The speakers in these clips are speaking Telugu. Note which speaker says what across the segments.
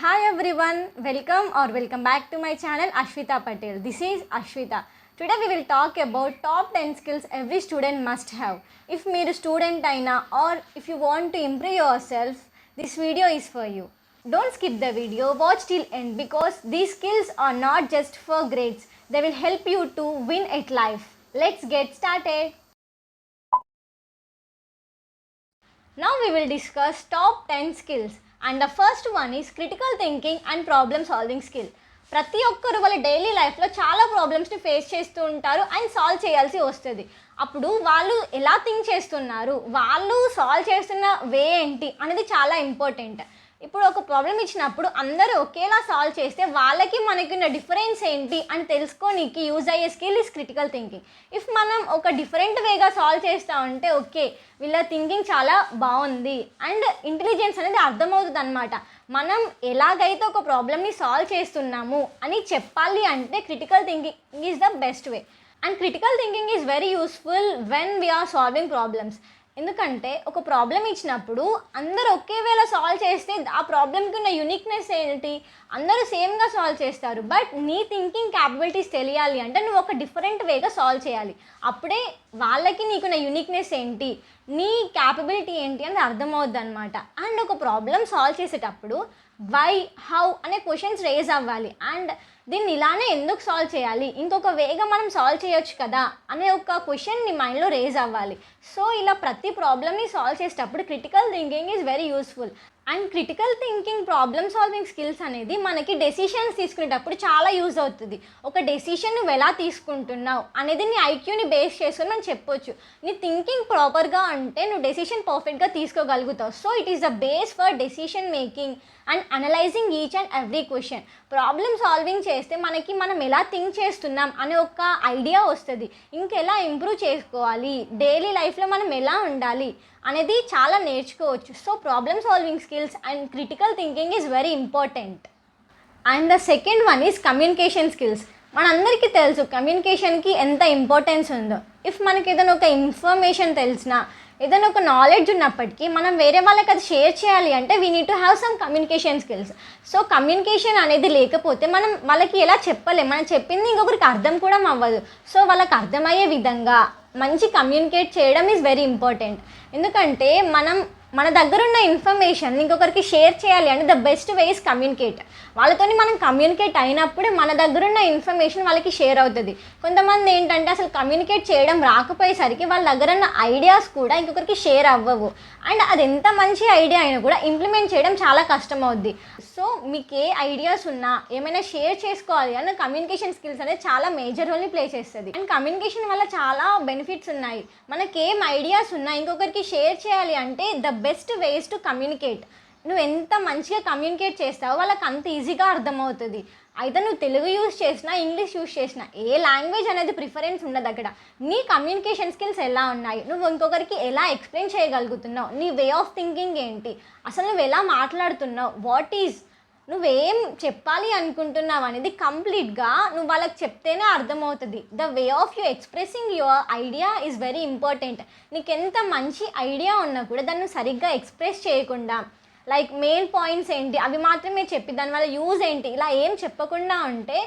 Speaker 1: Hi everyone, welcome back to my channel Ashwita Patel. This is Ashwita. Today we will talk about top 10 skills every student must have. If you are a student or if you want to improve yourself, this video is for you. Don't skip the video, watch till end because these skills are not just for grades. They will help you to win at life. Let's get started. Now we will discuss top 10 skills. And the first one is critical thinking and problem solving skill. ప్రతి ఒక్కరు వాళ్ళ డైలీ లైఫ్లో చాలా ప్రాబ్లమ్స్ని ఫేస్ చేస్తూ ఉంటారు అండ్ సాల్వ్ చేయాల్సి వస్తుంది. అప్పుడు వాళ్ళు ఎలా థింక్ చేస్తున్నారు, వాళ్ళు సాల్వ్ చేస్తున్న వే ఏంటి అనేది చాలా ఇంపార్టెంట్. ఇప్పుడు ఒక ప్రాబ్లం ఇచ్చినప్పుడు అందరూ ఒకేలా సాల్వ్ చేస్తే వాళ్ళకి మనకున్న డిఫరెన్స్ ఏంటి అని తెలుసుకోనికి యూజ్ అయ్యే skill is critical thinking. If మనం ఒక డిఫరెంట్ వేగా సాల్వ్ చేస్తూ ఉంటే ఓకే వీళ్ళ థింకింగ్ చాలా బాగుంది అండ్ ఇంటెలిజెన్స్ అనేది అర్థమవుతుంది అనమాట. మనం ఎలాగైతే ఒక ప్రాబ్లమ్ని సాల్వ్ చేస్తున్నాము అని చెప్పాలి అంటే critical thinking is the best way. And critical thinking is very useful when we're solving problems. ఎందుకంటే ఒక ప్రాబ్లం ఇచ్చినప్పుడు అందరూ ఒకే వేళ సాల్వ్ చేస్తే ఆ ప్రాబ్లంకి ఉన్న యూనిక్నెస్ ఏంటి, అందరూ సేమ్గా సాల్వ్ చేస్తారు. బట్ నీ థింకింగ్ క్యాపబిలిటీస్ తెలియాలి అంటే నువ్వు ఒక డిఫరెంట్ వేగా సాల్వ్ చేయాలి. అప్పుడే వాళ్ళకి నీకున్న యూనిక్నెస్ ఏంటి, నీ క్యాపబిలిటీ ఏంటి అనేది అర్థమవుద్ది అనమాట. అండ్ ఒక ప్రాబ్లం సాల్వ్ చేసేటప్పుడు వై, హౌ అనే క్వశ్చన్స్ రేజ్ అవ్వాలి. అండ్ దీన్ని ఇలానే ఎందుకు సాల్వ్ చేయాలి, ఇంకొక వేగా మనం సాల్వ్ చేయొచ్చు కదా అనే ఒక క్వశ్చన్ నీ మైండ్లో రేజ్ అవ్వాలి. సో ఇలా ప్రతి ప్రాబ్లమ్ని సాల్వ్ చేసేటప్పుడు critical thinking is very useful. And critical thinking problem solving skills అనేది మనకి డెసిషన్స్ తీసుకునేటప్పుడు చాలా యూజ్ అవుతుంది. ఒక డెసిషన్ నువ్వు ఎలా తీసుకుంటున్నావు అనేది నీ ఐక్యూని బేస్ చేసుకొని మనం చెప్పొచ్చు. నీ థింకింగ్ ప్రాపర్గా ఉంటే నువ్వు డెసిషన్ పర్ఫెక్ట్గా తీసుకోగలుగుతావు. So it is the base for decision making and analysing each and every question. Problem solving చేస్తే మనకి మనం ఎలా థింక్ చేస్తున్నాం అనే ఒక ఐడియా వస్తుంది. ఇంకెలా ఇంప్రూవ్ చేసుకోవాలి, డైలీ లైఫ్లో మనం ఎలా ఉండాలి అనేది చాలా నేర్చుకోవచ్చు. So problem solving skills and critical thinking is very important. And the second one is communication skills. మనందరికీ తెలుసు కమ్యూనికేషన్కి ఎంత ఇంపార్టెన్స్ ఉందో. ఇఫ్ మనకి ఏదైనా ఒక ఇన్ఫర్మేషన్ తెలిసినా, ఏదైనా ఒక నాలెడ్జ్ ఉన్నప్పటికీ మనం వేరే వాళ్ళకి అది షేర్ చేయాలి అంటే we need to have some communication skills. So communication అనేది లేకపోతే మనం వాళ్ళకి ఎలా చెప్పలేం, మనం చెప్పింది ఇంకొకరికి అర్థం కూడా అవ్వదు. సో వాళ్ళకి అర్థమయ్యే విధంగా మంచి కమ్యూనికేట్ చేయడం ఈజ్ వెరీ ఇంపార్టెంట్. ఎందుకంటే మన దగ్గర ఉన్న ఇన్ఫర్మేషన్ ఇంకొకరికి షేర్ చేయాలి అంటే the best way is communicate. వాళ్ళతోని మనం కమ్యూనికేట్ అయినప్పుడే మన దగ్గర ఉన్న ఇన్ఫర్మేషన్ వాళ్ళకి షేర్ అవుతుంది. కొంతమంది ఏంటంటే అసలు కమ్యూనికేట్ చేయడం రాకపోయేసరికి వాళ్ళ దగ్గర ఉన్న ఐడియాస్ కూడా ఇంకొకరికి షేర్ అవ్వవు. అండ్ అది ఎంత మంచి ఐడియా అయినా కూడా ఇంప్లిమెంట్ చేయడం చాలా కష్టం అవుద్ది. సో మీకు ఏ ఐడియాస్ ఉన్నా ఏమైనా షేర్ చేసుకోవాలి అన్న కమ్యూనికేషన్ స్కిల్స్ అనేది చాలా మేజర్ రోల్ని ప్లే చేస్తుంది. అండ్ కమ్యూనికేషన్ వల్ల చాలా బెనిఫిట్స్ ఉన్నాయి. మనకి ఏం ఐడియాస్ ఉన్నా ఇంకొకరికి షేర్ చేయాలి అంటే the best ways to communicate. నువ్వు ఎంత మంచిగా కమ్యూనికేట్ చేస్తావో వాళ్ళకి అంత ఈజీగా అర్థమవుతుంది. అయితే నువ్వు తెలుగు యూజ్ చేసినా, ఇంగ్లీష్ యూజ్ చేసినా, ఏ లాంగ్వేజ్ అనేది ప్రిఫరెన్స్ ఉండదు అక్కడ. నీ కమ్యూనికేషన్ స్కిల్స్ ఎలా ఉన్నాయి, నువ్వు ఇంకొకరికి ఎలా ఎక్స్ప్లెయిన్ చేయగలుగుతున్నావు, నీ వే ఆఫ్ థింకింగ్ ఏంటి, అసలు నువ్వు ఎలా మాట్లాడుతున్నావు, వాట్ ఈజ్ నువ్వేం చెప్పాలి అనుకుంటున్నావు అనేది కంప్లీట్గా నువ్వు వాళ్ళకి చెప్తేనే అర్థమవుతుంది. The way of you expressing your idea is very important. నీకు ఎంత మంచి ఐడియా ఉన్నా కూడా దాన్ని సరిగ్గా ఎక్స్ప్రెస్ చేయకుండా లైక్ మెయిన్ పాయింట్స్ ఏంటి అవి మాత్రమే చెప్పి దానివల్ల యూజ్ ఏంటి ఇలా ఏం చెప్పకుండా ఉంటే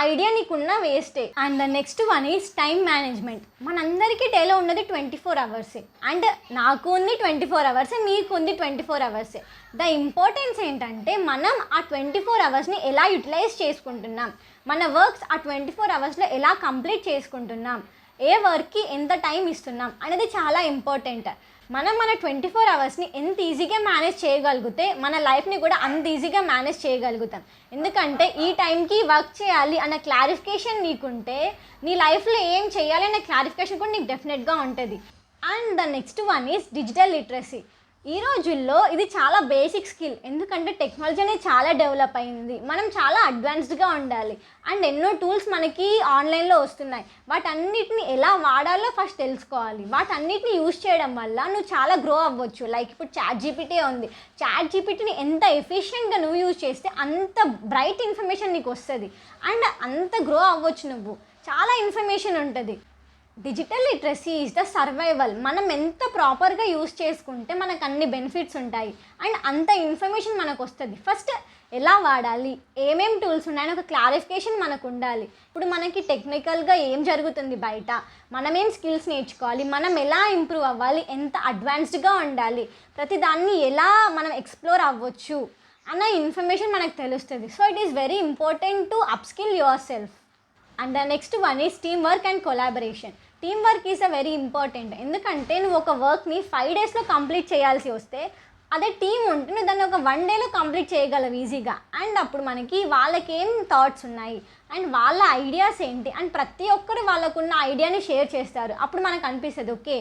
Speaker 1: ఐడియా నీకున్న వేస్టే. And the next one is time management. మనందరికీ డేలో ఉన్నది 24 అవర్సే. అండ్ నాకు ఉంది 24 అవర్సే, మీకు ఉంది 24 అవర్సే. ద ఇంపార్టెన్స్ ఏంటంటే మనం ఆ 24 అవర్స్ని ఎలా యూటిలైజ్ చేసుకుంటున్నాం, మన వర్క్స్ ఆ 24 అవర్స్లో ఎలా కంప్లీట్ చేసుకుంటున్నాం, ఏ వర్క్కి ఎంత టైం ఇస్తున్నాం అనేది చాలా ఇంపార్టెంట్. మన 24 అవర్స్ని ఎంత ఈజీగా మేనేజ్ చేయగలిగితే మన లైఫ్ని కూడా అంత ఈజీగా మేనేజ్ చేయగలుగుతాం. ఎందుకంటే ఈ టైంకి వర్క్ చేయాలి అన్న క్లారిఫికేషన్ నీకుంటే నీ లైఫ్లో ఏం చేయాలి అన్న క్లారిఫికేషన్ కూడా నీకు డెఫినెట్గా ఉంటుంది. And the next one is digital literacy. ఈ రోజుల్లో ఇది చాలా బేసిక్ స్కిల్. ఎందుకంటే టెక్నాలజీ అనేది చాలా డెవలప్ అయింది, మనం చాలా అడ్వాన్స్డ్గా ఉండాలి. అండ్ ఎన్నో టూల్స్ మనకి ఆన్లైన్లో వస్తున్నాయి. వాటన్నిటిని ఎలా వాడాలో ఫస్ట్ తెలుసుకోవాలి. వాటన్నిటిని యూజ్ చేయడం వల్ల నువ్వు చాలా గ్రో అవ్వచ్చు. లైక్ ఇప్పుడు చాట్ జీపీటీ ఉంది. చాట్ జీపీటీని ఎంత ఎఫిషియెంట్గా నువ్వు యూజ్ చేస్తే అంత బ్రైట్ ఇన్ఫర్మేషన్ నీకు వస్తుంది అండ్ అంత గ్రో అవ్వచ్చు. నువ్వు చాలా ఇన్ఫర్మేషన్ ఉంటుంది. Digital literacy is the survival. మనం ఎంత ప్రాపర్గా యూజ్ చేసుకుంటే మనకు అన్ని బెనిఫిట్స్ ఉంటాయి అండ్ అంత ఇన్ఫర్మేషన్ మనకు వస్తుంది. ఫస్ట్ ఎలా వాడాలి, ఏమేం టూల్స్ ఉన్నాయని ఒక క్లారిఫికేషన్ మనకు ఉండాలి. ఇప్పుడు మనకి టెక్నికల్గా ఏం జరుగుతుంది బయట, మనమేం స్కిల్స్ నేర్చుకోవాలి, మనం ఎలా ఇంప్రూవ్ అవ్వాలి, ఎంత అడ్వాన్స్డ్గా ఉండాలి, ప్రతి దాన్ని ఎలా మనం ఎక్స్ప్లోర్ అవ్వచ్చు అన్న ఇన్ఫర్మేషన్ మనకు తెలుస్తుంది. So it is very important to upskill your self. And the next one is team work and collaboration. Team work is a very important. ఎందుకంటే నువ్వు ఒక వర్క్ని 5 డేస్లో కంప్లీట్ చేయాల్సి వస్తే అదే టీం ఉంటే నువ్వు దాన్ని ఒక 1 డేలో కంప్లీట్ చేయగలవు ఈజీగా. అండ్ అప్పుడు మనకి వాళ్ళకి ఏం థాట్స్ ఉన్నాయి అండ్ వాళ్ళ ఐడియాస్ ఏంటి అండ్ ప్రతి ఒక్కరు వాళ్ళకున్న ఐడియాని షేర్ చేస్తారు. అప్పుడు మనకు అనిపిస్తుంది ఓకే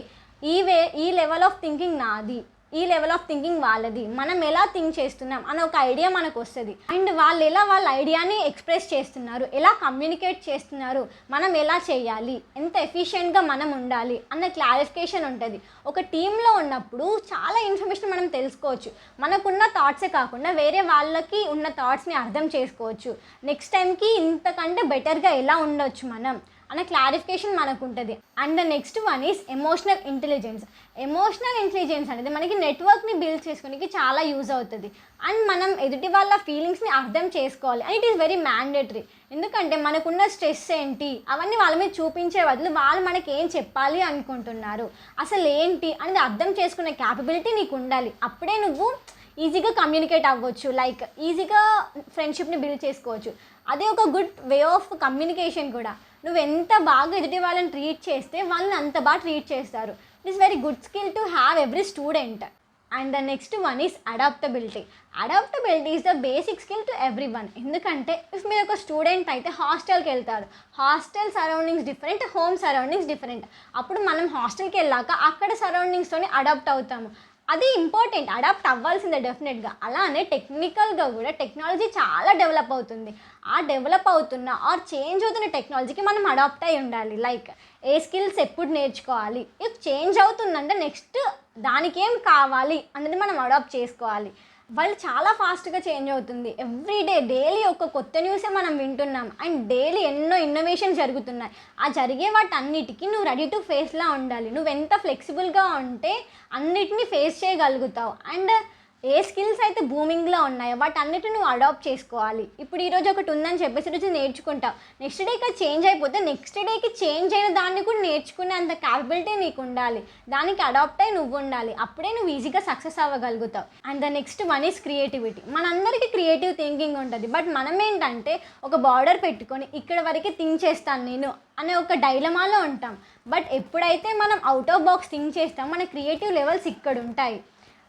Speaker 1: ఈ లెవెల్ ఆఫ్ థింకింగ్ నాది, ఈ లెవెల్ ఆఫ్ థింకింగ్ వాళ్ళది, మనం ఎలా థింక్ చేస్తున్నాం అనే ఒక ఐడియా మనకు వస్తుంది. అండ్ వాళ్ళు ఎలా వాళ్ళ ఐడియాని ఎక్స్ప్రెస్ చేస్తున్నారు, ఎలా కమ్యూనికేట్ చేస్తున్నారు, మనం ఎలా చేయాలి, ఎంత ఎఫిషియెంట్గా మనం ఉండాలి అన్న క్లారిఫికేషన్ ఉంటుంది. ఒక టీంలో ఉన్నప్పుడు చాలా ఇన్ఫర్మేషన్ మనం తెలుసుకోవచ్చు. మనకున్న థాట్సే కాకుండా వేరే వాళ్ళకి ఉన్న థాట్స్ని అర్థం చేసుకోవచ్చు. నెక్స్ట్ టైంకి ఇంతకంటే బెటర్గా ఎలా ఉండొచ్చు మనం అన్న క్లారిఫికేషన్ మనకు ఉంటుంది. And the next one is emotional intelligence. Emotional intelligence అనేది మనకి నెట్వర్క్ని బిల్డ్ చేసుకోవడానికి చాలా యూజ్ అవుతుంది. అండ్ మనం ఎదుటి వాళ్ళ ఫీలింగ్స్ని అర్థం చేసుకోవాలి and it is very mandatory. ఎందుకంటే మనకున్న స్ట్రెస్ ఏంటి అవన్నీ వాళ్ళ మీద చూపించే బదులు వాళ్ళు మనకి ఏం చెప్పాలి అనుకుంటున్నారు, అసలు ఏంటి అనేది అర్థం చేసుకునే క్యాపబిలిటీ నీకు ఉండాలి. అప్పుడే నువ్వు ఈజీగా కమ్యూనికేట్ అవ్వచ్చు, లైక్ ఈజీగా ఫ్రెండ్షిప్ని బిల్డ్ చేసుకోవచ్చు. అదే ఒక గుడ్ వే ఆఫ్ కమ్యూనికేషన్ కూడా. నువ్వు ఎంత బాగా ఎదుటి వాళ్ళని ట్రీట్ చేస్తే వాళ్ళని అంత బాగా ట్రీట్ చేస్తారు. It is very good skill to have every student. And the next one is adaptability. Adaptability is the basic skill to every one. ఎందుకంటే ఇఫ్ మీరు ఒక స్టూడెంట్ అయితే హాస్టల్కి వెళ్తారు, hostel surroundings different, home surroundings different. అప్పుడు మనం హాస్టల్కి వెళ్ళాక అక్కడ సరౌండింగ్స్తోని అడాప్ట్ అవుతాము. అది ఇంపార్టెంట్, అడాప్ట్ అవ్వాల్సిందే డెఫినెట్గా. అలానే టెక్నికల్గా కూడా టెక్నాలజీ చాలా డెవలప్ అవుతుంది. ఆ డెవలప్ అవుతున్న ఆర్ చేంజ్ అవుతున్న టెక్నాలజీకి మనం అడాప్ట్ అయి ఉండాలి. లైక్ ఏ స్కిల్స్ ఎప్పుడు నేర్చుకోవాలి, ఇఫ్ చేంజ్ అవుతుందంటే నెక్స్ట్ దానికి ఏం కావాలి అన్నది మనం అడాప్ట్ చేసుకోవాలి. వాళ్ళు చాలా ఫాస్ట్గా చేంజ్ అవుతుంది. ఎవ్రీడే డైలీ ఒక కొత్త న్యూసే మనం వింటున్నాం అండ్ డైలీ ఎన్నో ఇన్నోవేషన్స్ జరుగుతున్నాయి. ఆ జరిగే వాటన్నిటికీ నువ్వు రెడీ టు ఫేస్లా ఉండాలి. నువ్వు ఎంత ఫ్లెక్సిబుల్గా ఉంటే అన్నిటినీ ఫేస్ చేయగలుగుతావు. అండ్ ఏ స్కిల్స్ అయితే బూమింగ్లో ఉన్నాయో వాటన్నిటిని నువ్వు అడాప్ట్ చేసుకోవాలి. ఇప్పుడు ఈరోజు ఒకటి ఉందని చెప్పేసి ఈరోజు నేర్చుకుంటావు, నెక్స్ట్ డేకి చేంజ్ అయిపోతే నెక్స్ట్ డేకి చేంజ్ అయిన దాన్ని కూడా నేర్చుకునే అంత క్యాపబిలిటీ నీకు ఉండాలి. దానికి అడాప్ట్ అయి నువ్వు ఉండాలి. అప్పుడే నువ్వు ఈజీగా సక్సెస్ అవ్వగలుగుతావు. And the next one is creativity. మనందరికీ క్రియేటివ్ థింకింగ్ ఉంటుంది. బట్ మనం ఏంటంటే ఒక బార్డర్ పెట్టుకొని ఇక్కడ వరకే థింక్ చేస్తాను నేను అనే ఒక డైలమాలో ఉంటాం. బట్ ఎప్పుడైతే మనం అవుట్ ఆఫ్ బాక్స్ థింక్ చేస్తాం మన క్రియేటివ్ లెవెల్స్ ఇక్కడ ఉంటాయి.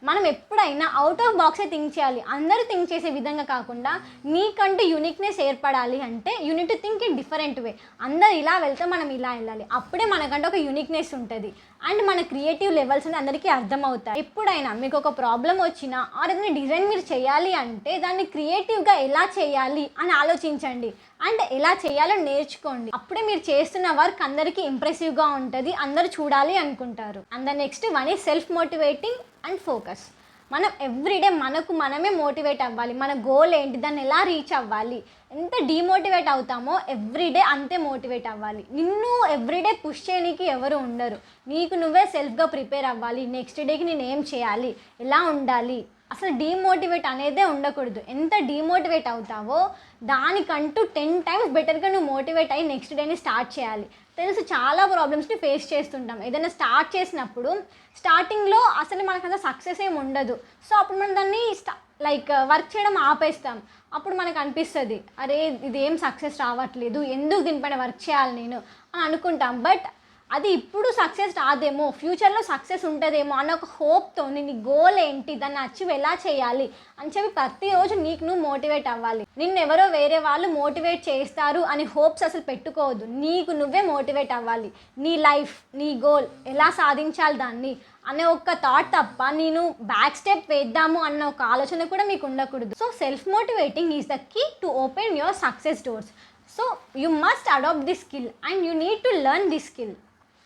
Speaker 1: మనం ఎప్పుడైనా అవుట్ ఆఫ్ బాక్సే థింక్ చేయాలి. అందరూ థింక్ చేసే విధంగా కాకుండా నీకంటూ యూనిక్నెస్ ఏర్పడాలి అంటే unit to think in different way. అందరు ఇలా వెళ్తే మనం ఇలా వెళ్ళాలి. అప్పుడే మనకంటే ఒక యూనిక్నెస్ ఉంటుంది అండ్ మన క్రియేటివ్ లెవెల్స్ అని అందరికీ అర్థమవుతాయి. ఎప్పుడైనా మీకు ఒక ప్రాబ్లం వచ్చినా ఆర్ ఏదైనా డిజైన్ మీరు చేయాలి అంటే దాన్ని క్రియేటివ్గా ఎలా చేయాలి అని ఆలోచించండి అండ్ ఎలా చేయాలో నేర్చుకోండి. అప్పుడే మీరు చేస్తున్న వర్క్ అందరికీ ఇంప్రెసివ్గా ఉంటుంది, అందరూ చూడాలి అనుకుంటారు. And the next one is self motivating and focus. మనం ఎవ్రీడే మనకు మనమే మోటివేట్ అవ్వాలి. మన గోల్ ఏంటి, దాన్ని ఎలా రీచ్ అవ్వాలి. ఎంత డీమోటివేట్ అవుతామో ఎవ్రీడే అంతే మోటివేట్ అవ్వాలి. నిన్ను ఎవ్రీడే పుష్ చేయడానికి ఎవరు ఉండరు. నీకు నువ్వే సెల్ఫ్గా ప్రిపేర్ అవ్వాలి. నెక్స్ట్ డేకి నేను ఏం చేయాలి, ఎలా ఉండాలి, అసలు డీమోటివేట్ అనేదే ఉండకూడదు. ఎంత డీమోటివేట్ అవుతావో దానికంటూ 10 టైమ్స్ బెటర్గా నువ్వు మోటివేట్ అయ్యి నెక్స్ట్ డేని స్టార్ట్ చేయాలి. తెలుసు చాలా ప్రాబ్లమ్స్ని ఫేస్ చేస్తుంటాం. ఏదైనా స్టార్ట్ చేసినప్పుడు స్టార్టింగ్లో అసలు మనకంత సక్సెస్ ఏమి ఉండదు. సో అప్పుడు మనం దాన్ని లైక్ వర్క్ చేయడం ఆపేస్తాం. అప్పుడు మనకు అనిపిస్తుంది అరే ఇదేం సక్సెస్ రావట్లేదు, ఎందుకు దీనిపైన వర్క్ చేయాలి నేను అని అనుకుంటాం. బట్ అది ఇప్పుడు సక్సెస్ రాదేమో, ఫ్యూచర్లో సక్సెస్ ఉంటుందేమో అన్న ఒక హోప్తో నీ గోల్ ఏంటి, దాన్ని అచీవ్ ఎలా చేయాలి అని చెప్పి ప్రతిరోజు నీకు నువ్వు మోటివేట్ అవ్వాలి. నిన్నెవరో వేరే వాళ్ళు మోటివేట్ చేస్తారు అని హోప్స్ అసలు పెట్టుకోవద్దు. నీకు నువ్వే మోటివేట్ అవ్వాలి. నీ లైఫ్, నీ గోల్ ఎలా సాధించాలి దాన్ని అనే ఒక థాట్ తప్ప నేను బ్యాక్ స్టెప్ వేద్దాము అన్న ఒక ఆలోచన కూడా మీకు ఉండకూడదు. So self motivating is the key to open your success doors. So you must adapt this skill and you need to learn this skill.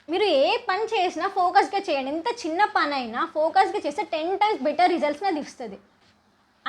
Speaker 1: మీరు ఏ పని చేసినా ఫోకస్గా చేయండి. ఎంత చిన్న పని అయినా ఫోకస్గా చేస్తే 10 టైమ్స్ బెటర్ రిజల్ట్స్ని అది ఇస్తుంది.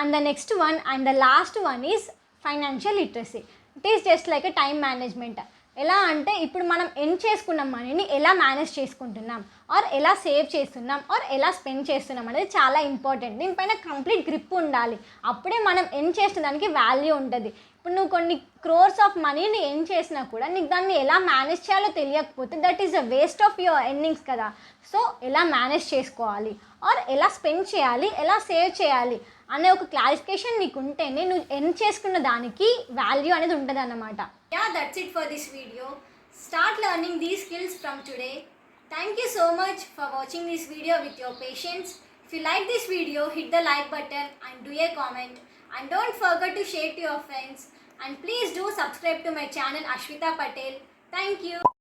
Speaker 1: And the next one and the last one is financial literacy. It is just like a time management. ఎలా అంటే ఇప్పుడు మనం ఎర్న్ చేసుకున్న మనీని ఎలా మేనేజ్ చేసుకుంటున్నాం, ఆర్ ఎలా సేవ్ చేస్తున్నాం, ఆర్ ఎలా స్పెండ్ చేస్తున్నాం అనేది చాలా ఇంపార్టెంట్. దీనిపైన కంప్లీట్ గ్రిప్ ఉండాలి. అప్పుడే మనం ఎర్న్ చేసిన దానికి వాల్యూ ఉంటుంది. ఇప్పుడు నువ్వు కొన్ని క్రోర్స్ ఆఫ్ మనీని ఎర్న్ చేసినా కూడా నీకు దాన్ని ఎలా మేనేజ్ చేయాలో తెలియకపోతే that is a waste of your earnings కదా. సో ఎలా మేనేజ్ చేసుకోవాలి, ఆర్ ఎలా స్పెండ్ చేయాలి, ఎలా సేవ్ చేయాలి అనే ఒక క్లారిఫికేషన్ నీకు ఉంటేనే నువ్వు ఎర్న్ చేసుకున్న దానికి వాల్యూ అనేది ఉంటుంది అన్నమాట.
Speaker 2: Yeah, that's it for this video. Start learning these skills from today. Thank you so much for watching this video with your patience. If you like this video, hit the like button and do a comment. And don't forget to share to your friends. And please do subscribe to my channel Ashwita Patel. Thank you.